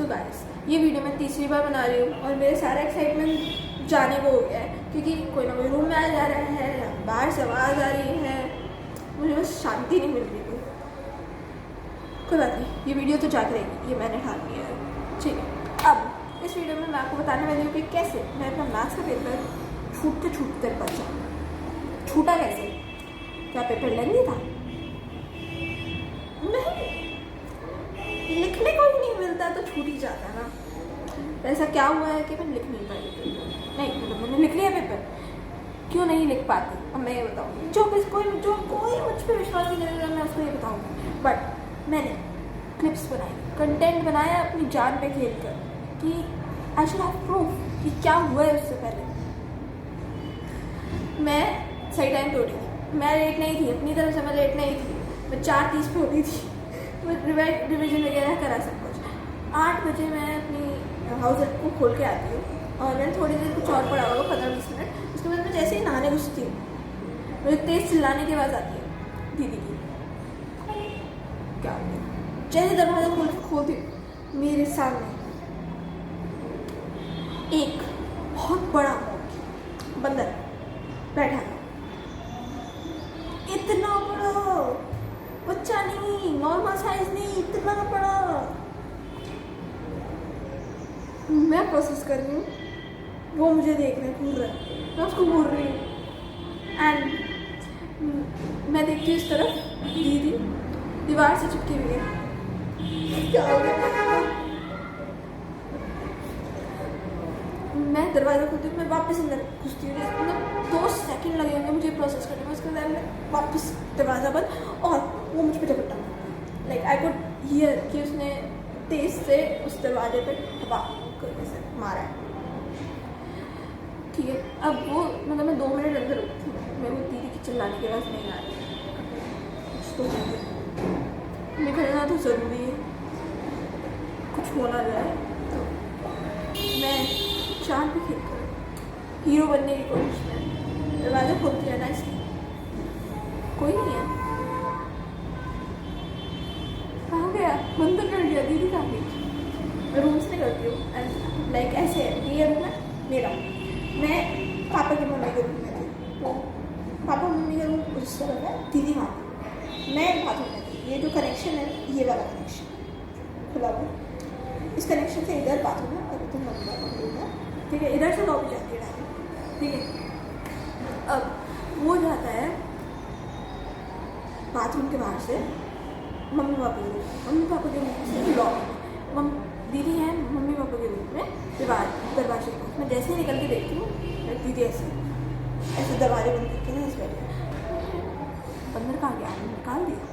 So guys, ये video मैं तीसरी बार बना रही हूँ और मेरे सारा एक्साइटमेंट जाने को हो गया है क्योंकि कोई ना कोई रूम में आ जा रहा है या बाहर से आवाज़ आ रही है। मुझे बस शांति नहीं मिल रही। कोई बात नहीं, ये वीडियो तो जाके रहेगी, ये मैंने ठान लिया है। ठीक है, अब इस वीडियो में मैं आपको बताने वाली हूँ कि कैसे मैं अपना मैथ्स का पेपर छूटते बचा। छूटा कैसे? क्या पेपर लेंगे था? नहीं, लिखने को ही नहीं मिलता तो छूट ही जाता है ना। ऐसा क्या हुआ है कि मैं लिख नहीं पाई पेपर? नहीं, मतलब मैंने लिख लिया पेपर, क्यों नहीं लिख पाती अब मैं ये बताऊँगी। जो कोई मुझ पर विश्वास नहीं करेगा मैं उसको ये बताऊँगी। बट मैंने क्लिप्स बनाई, कंटेंट बनाया अपनी जान पे खेल कर कि आई शुड हैव प्रूफ कि क्या हुआ है उससे पहले। मैं सही टाइम पे उठी थी, मैं लेट नहीं थी, अपनी तरफ से मैं लेट नहीं थी। मैं 4:30 पे उठी थी, मैं रिविजन वगैरह करा सब कुछ। 8 बजे मैं अपनी हाउस को खोल के आती हूँ और मैंने थोड़ी देर कुछ और पढ़ा होगा 15-20 मिनट। उसके बाद मैं जैसे ही नहाने घुसती हूँ मुझे तेज़ चिल्लाने की आवाज़ आती है दीदी की। क्या हो गया? जैसे दरवाजा खोलती हूँ, मेरे सामने एक बहुत बड़ा बंदर बैठा है। इतना बड़ा, बच्चा नहीं, नॉर्मल साइज नहीं, इतना बड़ा। मैं प्रोसेस कर रही हूँ, वो मुझे देख रहा है, घूर रहा है, मैं उसको घूर रही हूँ। एंड मैं देखती हूँ इस तरफ, दीदी दीवार से चिपकी हुई है। क्या हो गया? मैं दरवाजा खोलती हूँ, मैं वापस अंदर घुसती हूँ। मतलब 2 सेकंड लगे होंगे मुझे प्रोसेस करने में। उसके बाद मैं वापस दरवाज़ा बंद और वो मुझ पर झपटा। लाइक आई कुड हियर कि उसने तेज से उस दरवाजे पे हवा करने से मारा है। ठीक है, अब वो मतलब मैं 2 मिनट अंदर उठी हूँ, मैं वो दीदी की चिल्लाने की आवाज़ नहीं आ रही। कुछ तो निकलना तो ज़रूरी है, कुछ होना जाए तो। मैं चार पे खेल कर हीरो बनने की कोशिश में दरवाजा खोलती है ना, इसलिए कोई नहीं है। कहाँ गया? बंद कर दिया। दीदी कहाँ गई? मैं रूम से निकलती हूँ एंड लाइक ऐसे है, ये रूम है मेरा, मैं पापा की मम्मी के रूम में थी, तो पापा मम्मी का रूम उस तरफ है, दीदी वहाँ थी, मैं बाथरूम में थी। ये जो कनेक्शन है, ये वाला कनेक्शन खुला हुआ, इस कनेक्शन से इधर बाथरूम है और इधर मम्मी का रूम है। ठीक है, इधर से लॉबी जाती है डायरेक्ट। ठीक है, अब वो जाता है बाथरूम के बाहर से मम्मी पापा के रूम से लॉबी में। दीदी है मम्मी पापा के रूम में दरवाजे के। मैं जैसे ही निकल के देखती हूँ दीदी ऐसे दरवाजे बंद करके ना इस बैठे। बंदर कहाँ गया? निकाल दिया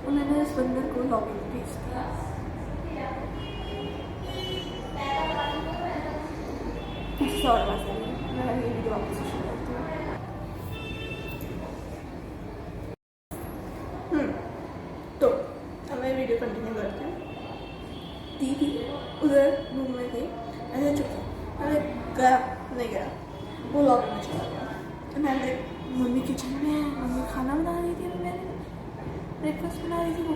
उन्होंने। इस बंदर को लॉबी में भेज दिया। और बात मैं ये वीडियो वापस शुरू करती हूँ। तो अब मैं वीडियो कंटिन्यू करती हूँ। दीदी उधर रूम में थी, ऐसे चुप अरे गया नहीं गया, वो लॉबी में चला गया। मैं मम्मी किचन में है, मम्मी खाना बना रही थी, मैंने ब्रेकफास्ट बना रही थी। वो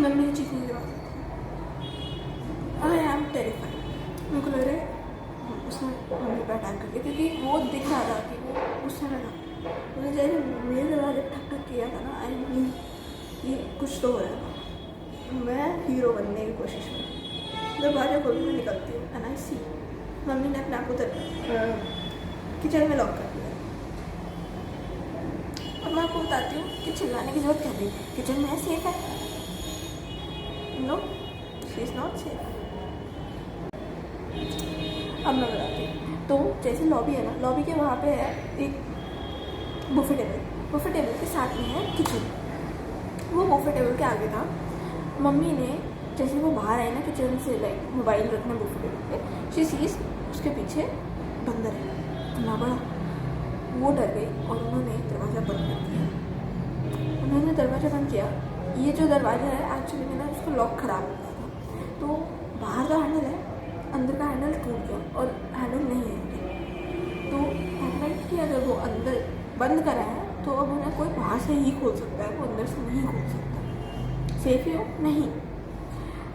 मम्मी चीखने की बात आई एम टेरिफाइड। मेरे को लग रहा है उसने मम्मी पर अटैक कर दिया क्योंकि वो दिख रहा था कि वो उस समय था। उसने जैसे मेरे दरवाजे ठक किया था ना, आई मीन ये कुछ तो हो रहा था। मैं हीरो बनने की कोशिश में दरवाजा खोल के निकलती हूँ एंड आई सी मम्मी ने अपने आप को किचन में लॉक कर दिया। और मैं आपको बताती हूँ कि चिल्लाने की जरूरत क्या थी, किचन में सेफ है। No, she is not safe. अब मैं बताती हूँ। तो जैसे लॉबी है ना, लॉबी के वहाँ पे है एक बुफे टेबल के साथ में है किचन। वो बुफे टेबल के आगे था। मम्मी ने जैसे वो बाहर आई ना किचन से, लाइक मोबाइल रखना बुफे टेबल पे, शी सीज उसके पीछे बंदर है इतना बड़ा। वो डर गई और उन्होंने दरवाज़ा बंद कर दिया। उन्होंने दरवाज़ा बंद किया। ये जो दरवाज़ा है एक्चुअली मेरा उसका लॉक ख़राब हो गया था, तो बाहर का हैंडल है, अंदर का हैंडल टूट गया और हैंडल नहीं है। तो हैंडल कि अगर वो अंदर बंद करा है तो अब उन्हें कोई बाहर से ही खोल सकता है, वो अंदर से नहीं खोल सकता। सेफ ही हो नहीं।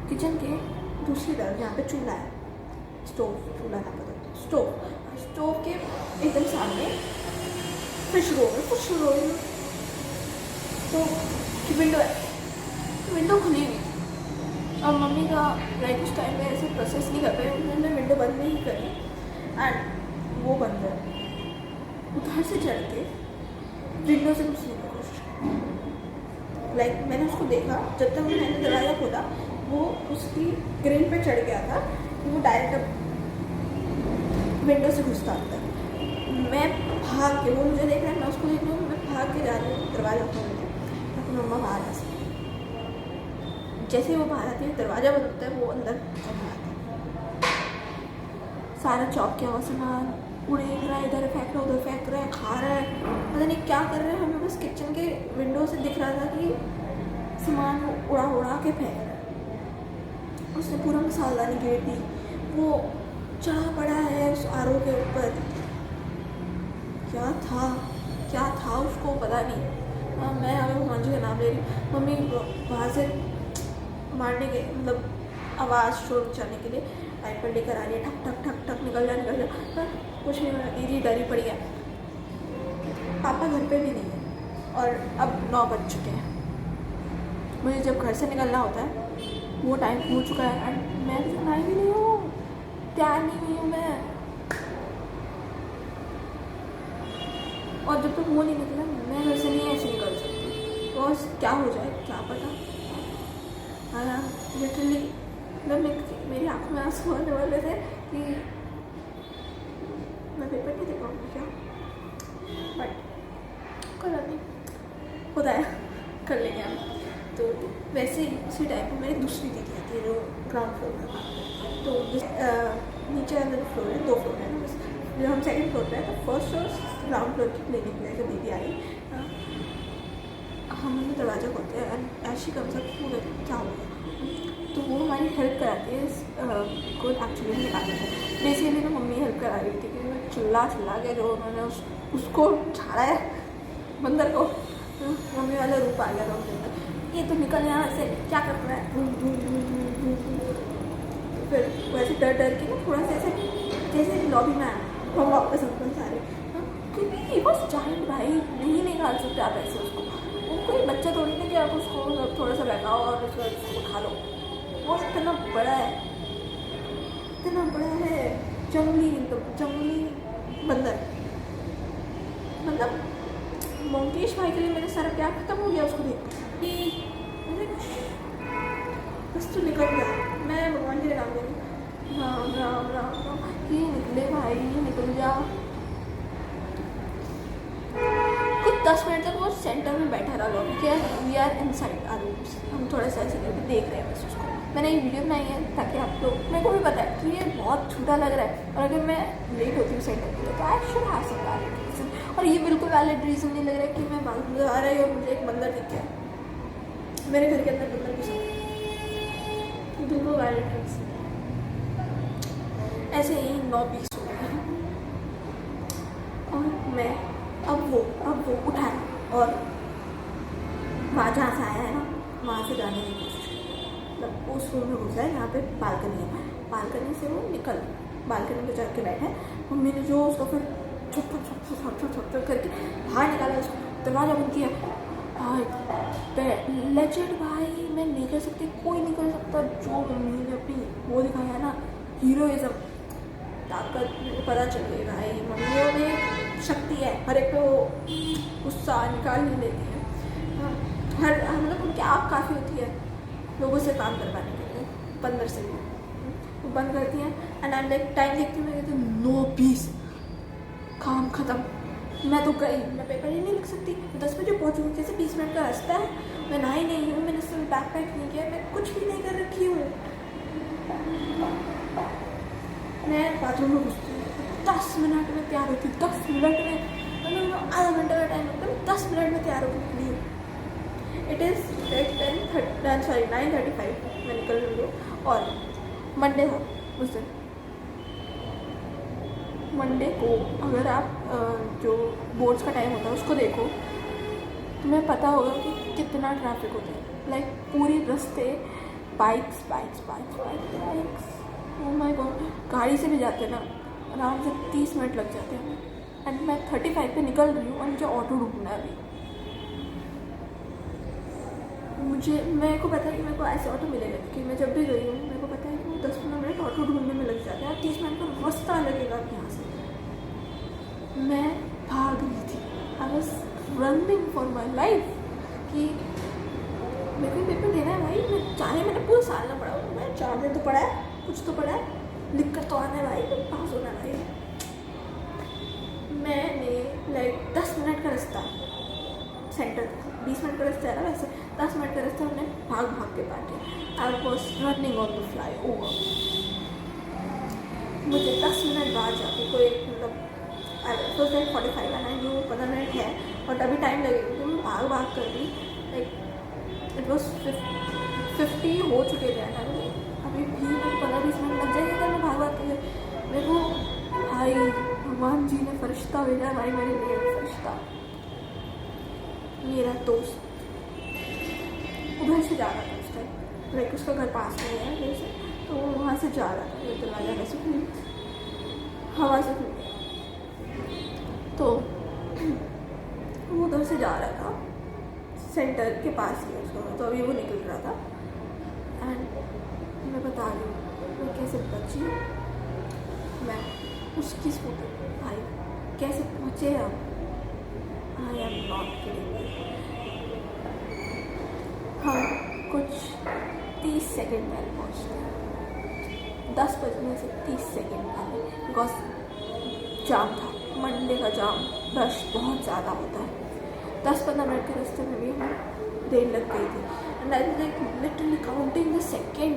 किचन के दूसरी तरफ जहाँ पे चूल्हा है, चूल्हा था पता, स्टोव के एकदम सामने फिश रोल तो विंडो है, विंडो खुली हुई। अब मम्मी का लाइक उस टाइम पे ऐसे प्रोसेस नहीं कर पाए, उन्होंने विंडो बंद नहीं करी एंड वो बंद है। उधर से चढ़ के विंडो से घुसने की कोशिश की। लाइक मैंने उसको देखा, जब तक मैंने दरवाज़ा खोला वो उसकी ग्रिल पे चढ़ गया था, वो डायरेक्ट विंडो से घुसता अंदर। मैं भाग के, वो मुझे देख रहा है, मैं उसको देख रही हूँ, मैं भाग के जा रही हूँ दरवाज़ा खोलने ताकि मम्मा बाहर आ सके। जैसे वो बाहर आती है, दरवाज़ा बंद होता है, वो अंदर चला आता है। सारा चॉप किया हुआ सामान उड़े रहा है, इधर फेंक रहा है, उधर फेंक रहा है, खा रहा है, पता नहीं क्या कर रहा है। हमें बस किचन के विंडो से दिख रहा था कि सामान उड़ा के फेंक रहा है। उसने पूरा मसालदानी घेर दी, वो चढ़ा पड़ा है उस आर के ऊपर। क्या था उसको पता नहीं। मैं हमें भगवान जी का नाम ले रही, मम्मी वहाँ से मारने के मतलब आवाज़ शोर मचाने के लिए लाइट पर लेकर आ रही है, ठक ठक ठक ठक निकल जा। कुछ नहीं बना, दीदी डरी पड़ी है। पापा घर पे भी नहीं है और अब 9 बज चुके हैं। मुझे जब घर से निकलना होता है वो टाइम हो चुका है एंड मैं भी आई भी नहीं हूँ, तैयार नहीं हुई हूँ मैं। और जब तक वो नहीं निकला मैं घर से नहीं ऐसे निकल सकती, बस क्या हो जाए क्या पता। हाँ लिटरली मतलब मेरी आँखों में आंसू आने वाले थे कि मैं पेपर नहीं दे पाऊँगी क्या, बट कोई बात नहीं, होता है, कर लेंगे हम। तो वैसे ही उसी टाइम पर मेरी दूसरी दीदी आती है जो ग्राउंड फ्लोर में काम करती है। तो नीचे अंदर फ्लोर है, 2 फ्लोर है ना, बस जो हम सेकंड फ्लोर पे है, तो फर्स्ट फ्लोर ग्राउंड फ्लोर की लेने के लिए जो दीदी आई, हम लोग दरवाज़ा खोलते हैं एंड ऐसी कम से कम क्या हो गया, तो वो हमारी हेल्प कराती है को एक्चुअली निकालने में। बेसिकली तो मम्मी हेल्प करा रही थी क्योंकि मैं चिल्ला के जो उन्होंने उसको झाड़ा है बंदर को, मम्मी वाला रूप आ गया था उनके अंदर, ये तो निकल यहाँ से, क्या कर रहा है। तो फिर वैसे डर के ना थोड़ा सा ऐसे जैसे लॉबी में आया हम वापस अपन सारे, क्योंकि बस चाइल्ड भाई नहीं निकाल सकते आप ऐसे उसको, वो कोई बच्चा थोड़ी ना कि आप उसको थोड़ा सा लगाओ और उसको खा लो। वो इतना बड़ा है जंगली बंदर, मतलब मोंकेश भाई के लिए मेरा सारा प्यार खत्म हो गया उसको देख के। बस तो निकल गया, मैं भगवान जी का नाम ले रही, राम ये निकले भाई, ये निकल जा। कुछ 10 मिनट तक वो सेंटर में बैठा रहा लॉबी के, we are inside our rooms, हम थोड़ा सा ऐसे करके देख रहे हैं बस उसको। मैंने एक वीडियो बनाई है ताकि आप लोग, मेरे को भी पता है कि ये बहुत छोटा लग रहा है और अगर मैं लेट होती हूँ सेंटर के लिए तो I should have some valid reason, और ये बिल्कुल वैलिड रीज़न नहीं लग रहा है कि मैं बात मुझे आ रही है और मुझे एक बंदर दिख गया मेरे घर के अंदर, बंदर के साथ, बिल्कुल वैलिड रीज़न। ऐसे ही 9:20 हो गए हैं और मैं अब वो उठाए और वहाँ जहाँ से आया है ना वहाँ से जाने की कोशिश की, मतलब उस रूम में घुसा है जहाँ पे बालकनी है, बालकनी से वो निकल, बालकनी पे जाके बैठा है। मम्मी ने जो उसको फिर छप करके बाहर निकाला, उसको दरवाज़ा बंद किया। लेजेंड भाई मैं नहीं कर सकती, कोई नहीं कर सकता जो मम्मी ने अपनी वो दिखाया है ना, हीरोइज्म, ताकत, पता चल गई भाई मम्मियों में शक्ति है, हर एक को गुस्सा निकाल ही लेती है। हर हम लोग उनकी आँख काफ़ी होती है लोगों से काम करवाने के लिए, 15 से वो बंद करती हैं एंड आई लाइक टाइम देखती हूँ, मैं कहती हूँ 9:20 काम ख़त्म, मैं तो गई, मैं पेपर ही नहीं लिख सकती, 10 बजे पहुँचूँगी कैसे, 20 मिनट का रास्ता है, मैं नहाई नहीं हूँ, मैंने सिर्फ बैग पैक नहीं किया, मैं कुछ भी नहीं कर रखी हूँ। मैं बाथरूम में घुसती हूँ, 10 मिनट में तैयार होती, 10 मिनट में, मतलब आधा घंटा का टाइम लगता है, 10 मिनट में तैयार होती निकली हूँ। इट इज़ 9:35 मैं निकल रही हूँ और मंडे था उस दिन। मंडे को अगर आप जो बोर्ड्स का टाइम होता है उसको देखो तुम्हें पता होगा कि कितना ट्रैफिक होता है, लाइक पूरी रास्ते bikes bikes bikes bikes bikes. Oh my God, गाड़ी से भी जाते हैं ना आराम से 30 मिनट लग जाते हैं। एंड मैं 35 पे निकल रही हूँ और मुझे ऑटो ढूंढना है अभी। मेरे को पता है कि मेरे को ऐसे ऑटो मिलेगा, क्योंकि मैं जब भी गई हूँ मेरे को पता है कि वो 10-15 मिनट ऑटो ढूंढने में लग जाते हैं और 30 मिनट का रास्ता लगेगा यहाँ से। मैं भाग रही थी, I was running for my life कि मेरे को पेपर देना है भाई। मैं चाहे मैंने पूरा साल ना पढ़ा, मैं 4 दिन तो पढ़ा है, कुछ तो पढ़ा है, लिख कर तो आना है भाई, पास होना है भाई। मैंने लाइक 10 मिनट का रास्ता सेंटर, 20 मिनट का रास्ता है ना वैसे, 10 मिनट का रास्ता हमने भाग भाग के पार किया। I was running on the fly over. मुझे 10 मिनट बाद जाके कोई मतलब 45 आना है, जो 15 मिनट है और अभी टाइम लगेगा क्योंकि मैं भाग भाग कर रही। लाइक इट वॉज 50 हो चुके थे ना, अभी भी 15-20 मिनट लग जाएगा अगर मैं भाग भाग कर। मेरे को भाई भगवान जी ने फरिश्ता भेजा भाई मेरे लिए, फरिश्ता। मेरा दोस्त उधर से जा रहा था उस टाइम, लाइक उसका घर पास में है मेरे से, तो वो वहाँ से जा रहा था। ये दरवाजा कैसे खुल, हवा से खुल गया, तो वो उधर से जा रहा था, सेंटर के पास ही है उसका, तो अभी वो निकल रहा था। एंड मैं बता रही हूँ मैं कैसे बची, मैं उसकी स्कूटर भाई कैसे पहुँचे हम। I am not kidding. हम कुछ 30 सेकेंड पहले पहुँचते हैं, 10 बजने से 30 सेकेंड पहले, बिकॉज जाम था, मंडे का जाम रश बहुत ज़्यादा होता है। 10-15 मिनट के रास्ते में भी हमें देर लग गई थी। And I like literally counting the second,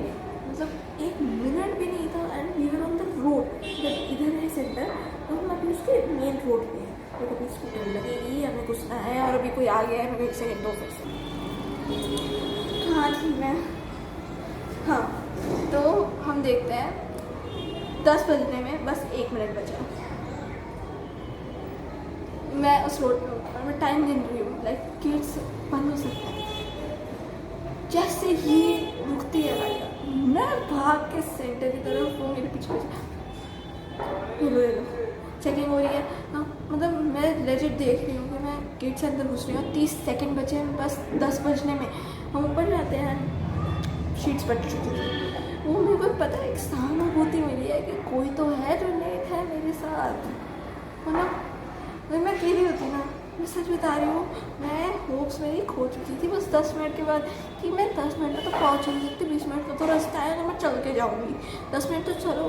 मतलब 1 मिनट भी नहीं था। And we were on the road, जब इधर है सेंटर तो हम अभी उसके मेन रोड पे हैं, तो अभी स्कूटर लगेगी, हमें घुसना है और अभी कोई आ गया है, मेरे 1 सेकेंड दो फिर से। हाँ थी मैं, हाँ तो हम देखते हैं 10 बजने में बस 1 मिनट बचा। मैं उस रोड पे उतर, मैं टाइम गिन रही हूँ, लाइक गेट्स बंद हो सकता है। जैसे ही रुकती है गाड़ियाँ, मैं भाग के सेंटर की तरफ, वो मेरे पीछे चेकिंग हो रही है। हाँ मतलब मैं लेजिट देख रही हूँ कि मैं गेट से अंदर घुस रही हूँ, 30 सेकेंड बचे हैं बस 10 बजने में। हम ऊपर जाते हैं, शीट्स बट चुकी थी। वो मेरे को पता है एक सहानुभूति मिली है कि कोई तो है जो लेट है मेरे साथ, मतलब अगर मैं अकेली होती ना, मैं सच बता रही हूँ, मैं होप्स मेरी खो चुकी थी बस 10 मिनट के बाद कि मैं 10 मिनट में तो पहुँच नहीं सकती, 20 मिनट का तो रास्ता है तो मैं चल के जाऊँगी, 10 मिनट तो चलो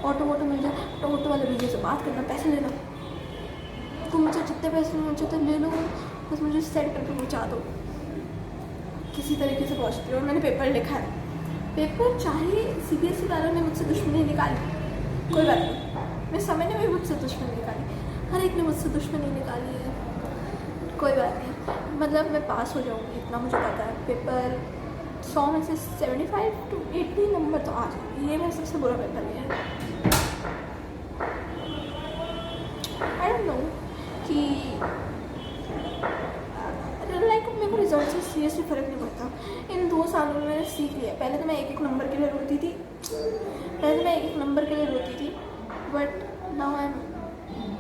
ऑटो मिल जाए, तो ऑटो वाले भैया से बात करना, पैसे ले लो, तुम मुझे जितने पैसे मुझे तो ले लो, बस मुझे सेंटर पर पहुँचा दो। किसी तरीके से पहुँचती हूँ और मैंने पेपर लिखा है। पेपर चाहे CBSE वालों ने मुझसे दुश्मनी निकाली, कोई बात नहीं, मैं समय ने भी मुझसे दुश्मनी निकाली, हर एक ने मुझसे दुश्मनी निकाली है, कोई बात नहीं, मतलब मैं पास हो जाऊँगी इतना मुझे पता है। पेपर 100 में से 75 to 80 नंबर तो आ जाएंगे, ये मेरा सबसे बुरा पेपर नहीं है। आई डोंट नो कि लाइक मेरे को रिजल्ट से सीरियसली फ़र्क नहीं पड़ता। इन 2 सालों में मैंने सीख लिया। पहले तो मैं एक नंबर के लिए रोती थी, बट नाउ आई एम,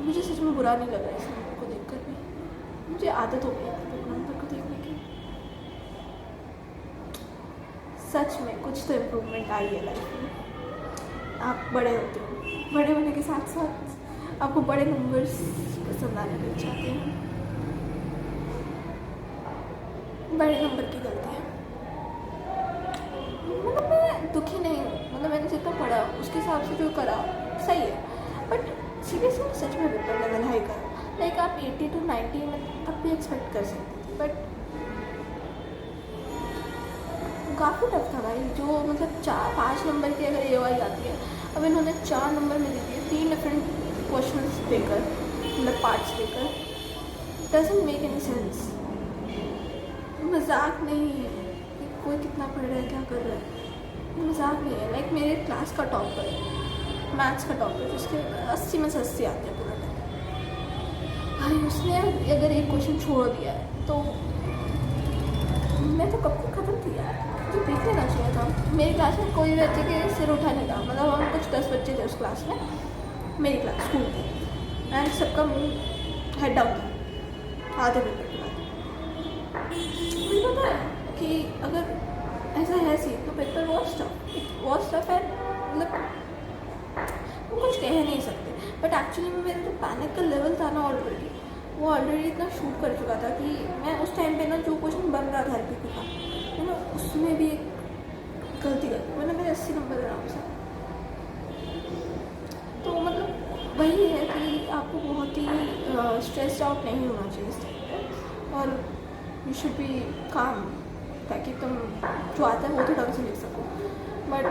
मुझे सच में बुरा नहीं लग रहा है इस नंबर को देख कर भी, मुझे आदत हो गई है एक नंबर को देखने की। सच में कुछ तो इम्प्रूवमेंट आई है लाइफ में। आप बड़े होते हो, बड़े होने के साथ साथ आपको बड़े नंबर्स पसंद आने लग जाते हैं। बड़े नंबर की गलती है, मतलब मैं दुखी नहीं हूँ, मतलब मैंने जितना पढ़ा उसके हिसाब से जो करा सही है, बट सीरियसली सच में पेपर लेवल हाई करा। लाइक आप 80 to 90 में तब भी एक्सपेक्ट कर सकते थे, बट काफ़ी टफ था भाई। जो मतलब 4-5 नंबर की अगर AOI आती है, अब इन्होंने 4 नंबर में दी है, 3 डिफरेंट क्वेश्चन देकर, मतलब पार्ट्स देकर, डजंट मेक एनी सेंस। मजाक नहीं है कि कोई कितना पढ़ रहा है, क्या कर रहा है, मजाक नहीं है। लाइक मेरे क्लास का टॉपर है, मैथ्स का टॉपर, जिसके 80 में से 80 आते हैं पूरा टाइम, भाई उसने अगर एक क्वेश्चन छोड़ दिया है तो मेरी क्लास में कोई बच्चे के सिर उठा नहीं था, मतलब हम कुछ 10 बच्चे थे उस क्लास में, मेरी क्लास स्कूल में, एंड सबका मुँह हेड डाउन था आधे पेपर के बाद। मुझे पता है कि अगर ऐसा है सीन तो पेपर वॉज टफ है, मतलब वो कुछ कह नहीं सकते, बट एक्चुअली में मेरा जो पैनिक का लेवल था ना ऑलरेडी इतना शूट कर चुका था कि मैं उस टाइम पे ना जो क्वेश्चन बन रहा था एलपीक्यू का, तो ना उसमें भी एक गलती कर दी, मतलब मेरे 80 नंबर आराम से। तो मतलब वही है कि आपको बहुत ही स्ट्रेस्ड आउट नहीं होना चाहिए इस टाइम पे, और यू शुड बी काम, ताकि तुम जो आता है वो तो ढंग से लिख सको। बट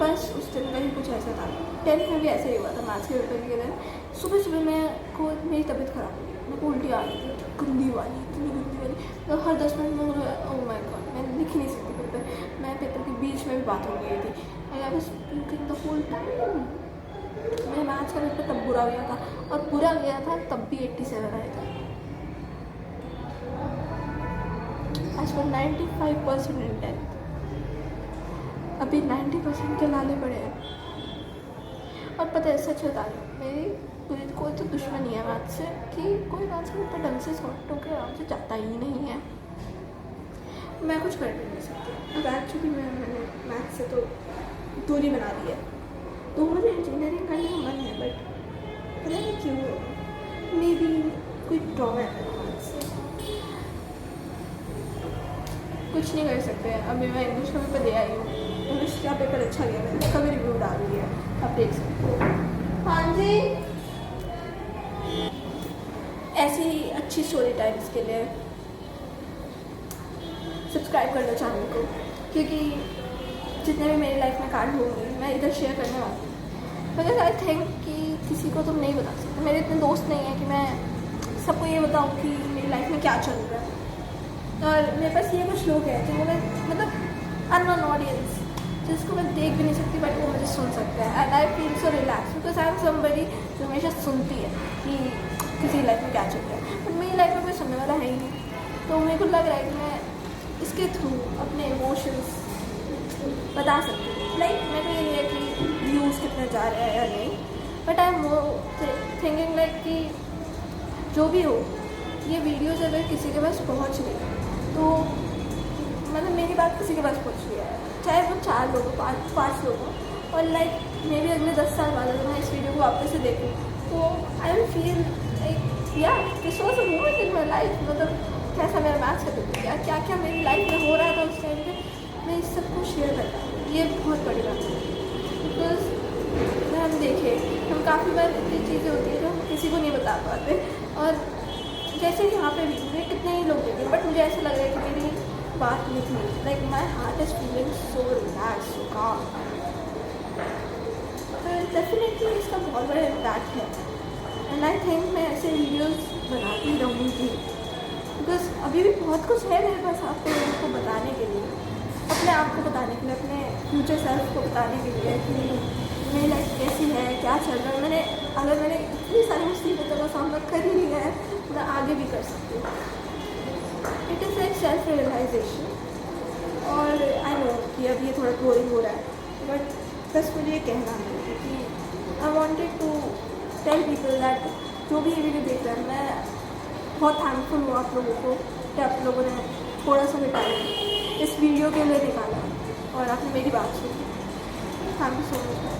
बस उस दिन का ही कुछ ऐसा था। 10th में भी ऐसे ही हुआ था, मैथ्स के पेपर के दिन सुबह सुबह मेरी तबीयत ख़राब हो गई, मेरे को उल्टी आ रही थी गंदी वाली, इतनी गंदी वाली, तो हर 10 मिनट में मुझे ओह माय गॉड मैं लिख नहीं सकती पेपर, मैं पेपर के बीच में भी बात हो गई थी, I was speaking the whole time. मेरा मैथ्स का पेपर तब बुरा गया था, और बुरा गया था तब भी 87 आए थे, आज पर 95% इन 10th, अभी 90% के लाले पड़े हैं। और पता है सच बता रही हूँ, मेरी कोई तो दुश्मनी है मैथ से, कि कोई मैथ से इतना ढंग से सॉर्ट होकर आराम से जाता ही नहीं है, मैं कुछ कर भी नहीं सकती। अब एक्चुअली मैंने मैथ से तो दूरी बना ली है, तो मुझे इंजीनियरिंग करने का मन है, बट पता नहीं क्यों, मे बी कोई ट्रॉमा है मैथ से, कुछ नहीं कर सकते। अभी मैं इंग्लिश का पेपर दे आई हूँ, इंग्लिश का पेपर अच्छा गया, मैंने कभी रिव्यू डाल दिया है, आप देख सकते हो। हाँ जी, ऐसी ही अच्छी स्टोरी टाइम्स के लिए सब्सक्राइब कर लो चैनल को, क्योंकि जितने भी मेरी लाइफ में कांड होंगे मैं इधर शेयर करने वाली हूँ। मगर आई थिंक कि किसी को तुम नहीं बता सकते, मेरे इतने दोस्त नहीं हैं कि मैं सबको ये बताऊँ कि मेरी लाइफ में क्या चल रहा है। और मेरे पास ये कुछ लोग हैं जो मैं मतलब अननोन ऑडियंस, जिसको मैं देख भी नहीं सकती, बट वो मुझे सुन सकता है, and I feel so relax, because I am somebody जो हमेशा सुनती है कि किसी लाइफ में क्या चल रहा है, बट मेरी लाइफ में कोई सुनने वाला है ही नहीं। तो मेरे को लग रहा है कि मैं इसके थ्रू अपने इमोशंस बता सकती हूँ। लाइक मेरे को ये नहीं है कि व्यूज़ कितने जा रहे हैं या नहीं, but I am more thinking like कि जो भी हो, ये वीडियोज़ अगर किसी के पास पहुँच गई तो मतलब मेरी बात किसी के पास पहुँच गई है, चाहे वो 4 लोग हो, 5 लोग हो, और लाइक मे बी अगले 10 साल बाद अगर मैं इस वीडियो को वापस से देखूँ तो आई विल फील लाइक या this was a moment in my life, मतलब कैसा मेरा मैथ्स का पेपर गया, क्या क्या मेरी लाइफ में हो रहा था उस टाइम पे, मैं इस सबको शेयर करता हूँ। ये बहुत बड़ी बात है, बिकॉज अगर हम देखें हम काफ़ी बार इतनी चीज़ें होती है जो हम किसी को नहीं बता पाते, और जैसे यहाँ पे भी मुझे कितने ही लोग देखे, बट मुझे ऐसा लग रहा है कि मेरी बात निकली, like my heart is feeling so relax, so calm. तो डेफिनेटली इसका बहुत बड़ा इम्पैक्ट है, एंड आई थिंक मैं ऐसे वीडियोस बनाती रहूँगी, बिकॉज अभी भी बहुत कुछ है मेरे पास आपको लोगों को बताने के लिए, अपने आप को बताने के लिए, अपने फ्यूचर सेल्फ को बताने के लिए कि मेरी लाइफ कैसी है, क्या चल रहा है। अगर मैंने इतनी सारी मुसीबतों का सामना कर ही लिया है, मैं आगे भी कर सकती हूँ। It is like self realisation, और आई नो कि अब ये थोड़ा बोरिंग हो रहा है, बट बस मुझे ये कहना है कि I wanted to tell people that जो भी ये वीडियो देख रहे हैं, मैं बहुत थैंकफुल हूँ आप लोगों को कि आप लोगों ने थोड़ा सा भी टाइम इस वीडियो के लिए निकाला और आपने मेरी बात सुनी। Thank you so much.